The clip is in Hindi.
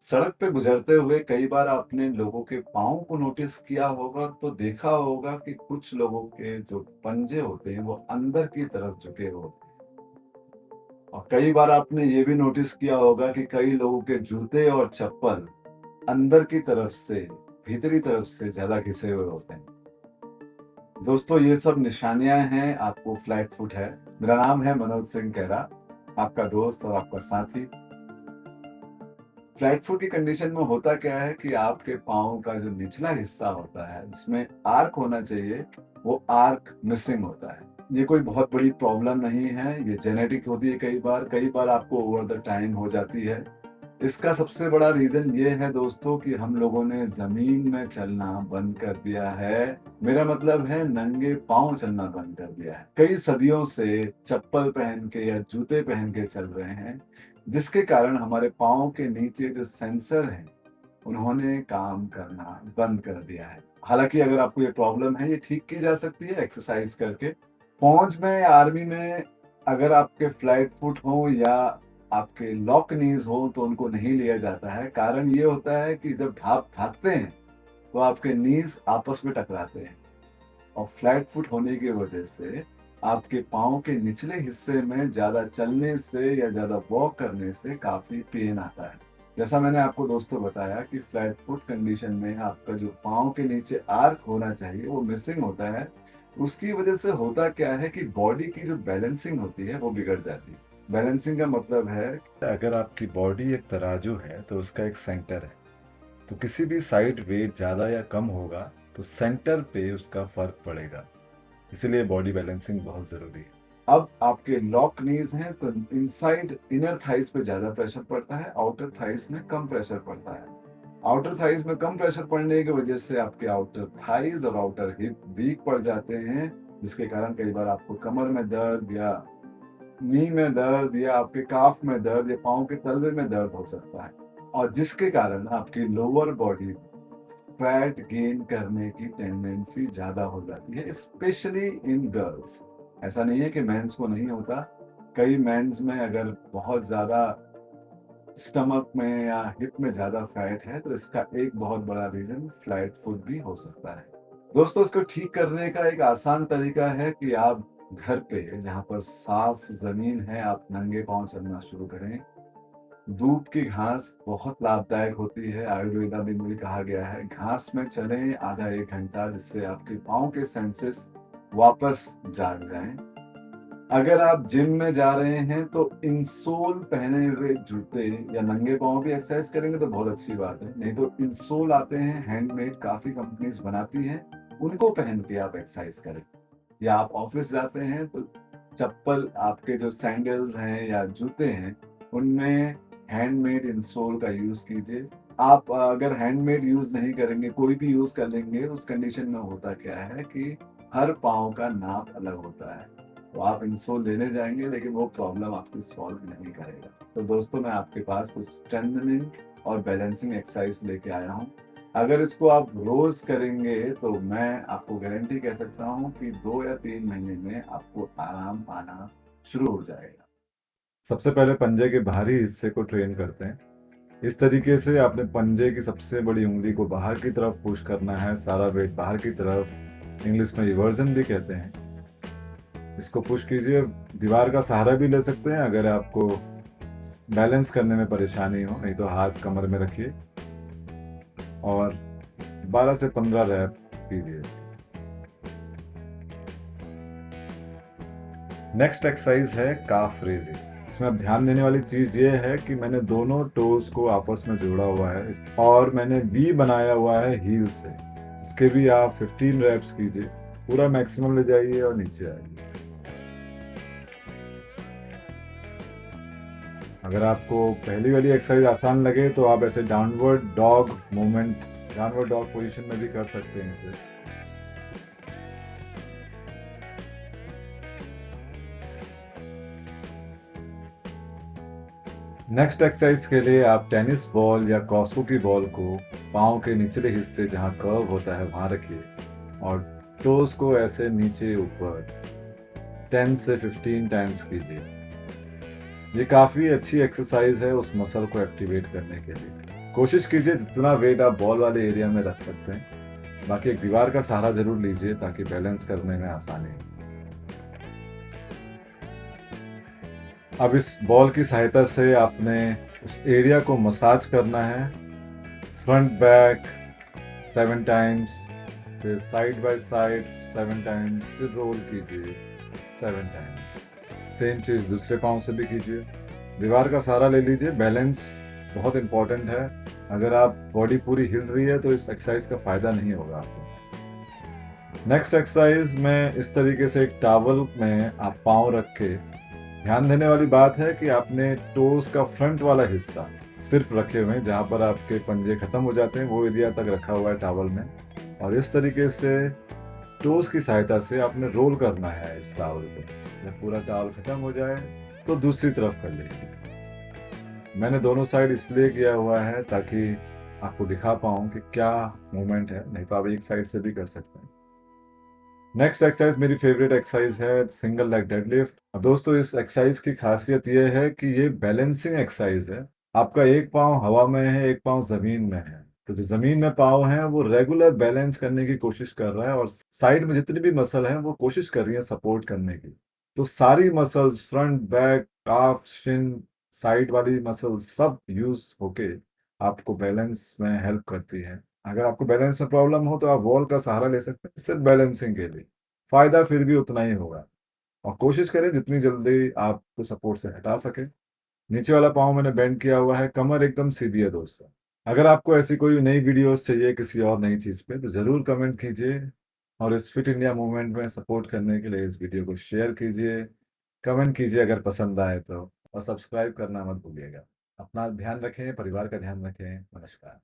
सड़क पे गुजरते हुए कई बार आपने लोगों के पाँव को नोटिस किया होगा तो देखा होगा कि कुछ लोगों के जो पंजे होते हैं वो अंदर की तरफ झुके होते हैं। और कई बार आपने ये भी नोटिस किया होगा कि कई लोगों के जूते और चप्पल अंदर की तरफ से भीतरी तरफ से ज़्यादा घिसे हुए होते हैं। दोस्तों, ये सब निशानियाँ हैं आपको फ्लैट फुट है। मेरा नाम है मनोज सिंह कैरा, आपका दोस्त और आपका साथी। फ्लैट फुट की कंडीशन में होता क्या है कि आपके पाँव का जो निचला हिस्सा होता है, जिसमें आर्क होना चाहिए, वो आर्क मिसिंग होता है। ये कोई बहुत बड़ी प्रॉब्लम नहीं है, ये जेनेटिक होती है कई बार आपको ओवर द टाइम हो जाती है। इसका सबसे बड़ा रीज़न ये है दोस्तों कि हम लोगों ने ज़मीन में चलना बंद कर दिया है। मेरा मतलब है नंगे पाँव चलना बंद कर दिया है। कई सदियों से चप्पल पहन के या जूते पहन के चल रहे हैं, जिसके कारण हमारे पाँव के नीचे जो सेंसर हैं, उन्होंने काम करना बंद कर दिया है। हालाँकि अगर आपको ये प्रॉब्लम है, ये ठीक की जा सकती है एक्सरसाइज़ करके। फौज में, आर्मी में अगर आपके फ्लैट फुट हों या आपके लॉक नीज़ हों, तो उनको नहीं लिया जाता है। कारण ये होता है कि जब आप भागते हैं, तो आपके नीज़ आपस में टकराते हैं और फ्लैट फुट होने की वजह से आपके पाँव के निचले हिस्से में ज़्यादा चलने से या ज़्यादा वॉक करने से काफ़ी पेन आता है। जैसा मैंने आपको दोस्तों बताया कि फ्लैट फुट कंडीशन में आपका जो पाँव के नीचे आर्क होना चाहिए, वो मिसिंग होता है। उसकी वजह से होता क्या है कि बॉडी की जो बैलेंसिंग होती है, वो बिगड़ जाती है। बैलेंसिंग का मतलब है अगर आपकी बॉडी एक तराजू है, तो उसका एक सेंटर है। तो किसी भी साइड वेट ज़्यादा या कम होगा, तो सेंटर पे उसका फ़र्क पड़ेगा। इसीलिए बॉडी बैलेंसिंग बहुत ज़रूरी है। अब आपके लॉक नीज़ हैं, तो इनसाइड इनर थाइज़ पे ज़्यादा प्रेशर पड़ता है, आउटर थाइज़ में कम प्रेशर पड़ता है। आउटर थाइज़ में कम प्रेशर पड़ने की वजह से आपके आउटर थाइज़ और आउटर हिप वीक पड़ जाते हैं, जिसके कारण कई बार आपको कमर में दर्द या नी में दर्द या आपके काफ में दर्द या पाँव के तलवे में दर्द हो सकता है और जिसके कारण आपकी लोअर बॉडी फैट गेन करने की टेंडेंसी ज़्यादा हो जाती है, स्पेशली इन गर्ल्स। ऐसा नहीं है कि मेंस को नहीं होता। कई मेंस में अगर बहुत ज़्यादा स्टमक में या हिप में ज़्यादा फैट है, तो इसका एक बहुत बड़ा रीज़न फ्लैट फुट भी हो सकता है। दोस्तों, इसको ठीक करने का एक आसान तरीका है कि आप घर पे जहाँ पर साफ ज़मीन है, आप नंगे पाँव चलना शुरू करें। दूब की घास बहुत लाभदायक होती है, आयुर्वेदा में भी कहा गया है, घास में चलें आधा 1 घंटा जिससे आपके पाँव के सेंसेस वापस जाग जाएँ। अगर आप जिम में जा रहे हैं तो इंसोल पहने हुए जूते या नंगे पाँव भी एक्सरसाइज करेंगे तो बहुत अच्छी बात है। नहीं तो इंसोल आते हैं, हैंडमेड काफ़ी कंपनीज़ बनाती हैं, उनको पहन के आप एक्सरसाइज करें। या आप ऑफ़िस जाते हैं तो चप्पल आपके जो सैंडल्स हैं या जूते हैं, उनमें हैंडमेड इंसोल का यूज़ कीजिए। आप अगर हैंडमेड यूज़ नहीं करेंगे, कोई भी यूज़ कर लेंगे, उस कंडीशन में होता क्या है कि हर पाँव का नाप अलग होता है। तो आप इंसोल लेने जाएँगे लेकिन वो प्रॉब्लम आपकी सॉल्व नहीं करेगा। तो दोस्तों, मैं आपके पास कुछ स्ट्रेंथनिंग और बैलेंसिंग एक्सरसाइज लेके आया हूँ। अगर इसको आप रोज़ करेंगे तो मैं आपको गारंटी कह सकता हूँ कि 2 या 3 महीने में आपको आराम आना शुरू हो जाएगा। सबसे पहले पंजे के बाहरी हिस्से को ट्रेन करते हैं। इस तरीके से आपने पंजे की सबसे बड़ी उँगली को बाहर की तरफ पुश करना है, सारा वेट बाहर की तरफ, इंग्लिश में रिवर्जन भी कहते हैं। इसको पुश कीजिए, दीवार का सहारा भी ले सकते हैं अगर आपको बैलेंस करने में परेशानी हो, नहीं तो हाथ कमर में रखिए और 12 से 15 रैप कीजिए इसे। नेक्स्ट एक्सरसाइज है काफ रेजिंग। इसमें अब ध्यान देने वाली चीज ये है कि मैंने दोनों टोज को आपस में जोड़ा हुआ है और मैंने वी बनाया हुआ है हील से। इसके भी आप 15 रैप्स कीजिए, पूरा मैक्सिमम ले जाइए और नीचे आइए। अगर आपको पहली वाली एक्सरसाइज आसान लगे तो आप ऐसे downward dog movement, downward dog position में भी कर सकते हैं इसे। नेक्स्ट एक्सरसाइज के लिए आप टेनिस बॉल या क्रॉसबो की बॉल को पाँव के निचले हिस्से जहाँ कर्व होता है वहाँ रखिए और टोज को ऐसे नीचे ऊपर 10 से 15 टाइम्स कीजिए। ये काफ़ी अच्छी एक्सरसाइज है उस मसल को एक्टिवेट करने के लिए। कोशिश कीजिए जितना वेट आप बॉल वाले एरिया में रख सकते हैं। बाकी एक दीवार का सहारा ज़रूर लीजिए ताकि बैलेंस करने में आसानी हो। अब इस बॉल की सहायता से आपने उस एरिया को मसाज करना है, फ्रंट बैक 7 टाइम्स, फिर साइड बाय साइड 7 टाइम्स, फिर रोल कीजिए 7 टाइम्स। सेम चीज़ दूसरे पाँव से भी कीजिए। दीवार का सहारा ले लीजिए, बैलेंस बहुत इंपॉर्टेंट है। अगर आप बॉडी पूरी हिल रही है तो इस एक्सरसाइज का फ़ायदा नहीं होगा आपको। नेक्स्ट एक्सरसाइज में इस तरीके से एक टॉवल में आप पाँव रख के, ध्यान देने वाली बात है कि आपने टोज का फ्रंट वाला हिस्सा सिर्फ रखे हुए हैं, जहाँ पर आपके पंजे खत्म हो जाते हैं वो एरिया तक रखा हुआ है टॉवल में। और इस तरीके से टोज की सहायता से आपने रोल करना है इस टॉवल को। जब पूरा टॉवल खत्म हो जाए तो दूसरी तरफ कर लीजिए। मैंने दोनों साइड इसलिए किया हुआ है ताकि आपको दिखा पाऊँ कि क्या मूवमेंट है, नहीं तो आप एक साइड से भी कर सकते हैं। नेक्स्ट एक्सरसाइज मेरी फेवरेट एक्सरसाइज है, सिंगल लेग डेडलिफ्ट। अब दोस्तों इस एक्सरसाइज की खासियत ये है कि ये बैलेंसिंग एक्सरसाइज है। आपका एक पाँव हवा में है, एक पाँव जमीन में है। तो जो जमीन में पाँव है वो रेगुलर बैलेंस करने की कोशिश कर रहा है और साइड में जितनी भी मसल है वो कोशिश कर रही है सपोर्ट करने की। तो सारी मसल्स, फ्रंट, बैक, काफ, शिन, साइड वाली मसल सब यूज होके आपको बैलेंस में हेल्प करती है। अगर आपको बैलेंस में प्रॉब्लम हो तो आप वॉल का सहारा ले सकते हैं सिर्फ बैलेंसिंग के लिए। फायदा फिर भी उतना ही होगा। और कोशिश करें जितनी जल्दी आपको सपोर्ट से हटा सके। नीचे वाला पाँव मैंने बेंड किया हुआ है, कमर एकदम सीधी है दोस्तों। अगर आपको ऐसी कोई नई वीडियोस चाहिए किसी और नई चीज़ पे तो ज़रूर कमेंट कीजिए। और इस फिट इंडिया मूवमेंट में सपोर्ट करने के लिए इस वीडियो को शेयर कीजिए, कमेंट कीजिए अगर पसंद आए तो, और सब्सक्राइब करना मत भूलिएगा। अपना ध्यान रखें, परिवार का ध्यान रखें। नमस्कार।